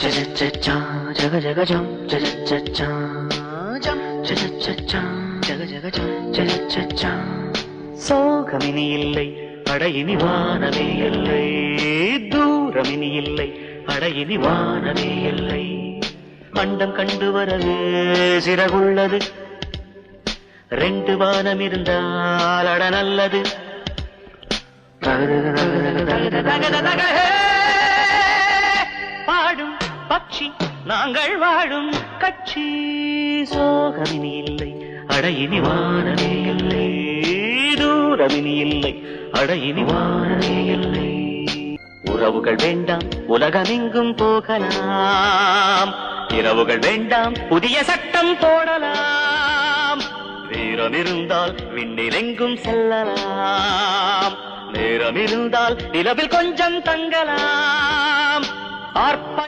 cha jaga jaga jam cha cha cha jam cha cha cha jaga jaga jam cha cha cha சோகமினி இல்லை அடையினி வானமே இல்லை தூரமினி இல்லை அடையினி வானமே இல்லை அண்டம் கண்டு வரவே சிறகுள்ளது ரெண்டு வானம் இருந்தால் அட நல்லது பாடும் பட்சி நாங்கள் வாழும் கட்சி சோகமினி இல்லை அடையினி வானமே இல்லை தூரமினி இல்லை அடையினி வானமே இல்லை உறவுகள் வேண்டாம் உலகமெங்கும் போகலாம் இரவுகள் வேண்டாம் புதிய சட்டம் போடலாம் வீரம் இருந்தால் விண்ணிலெங்கும் செல்லலாம் நேரம் இருந்தால் நிலவில் கொஞ்சம் தங்கலாம்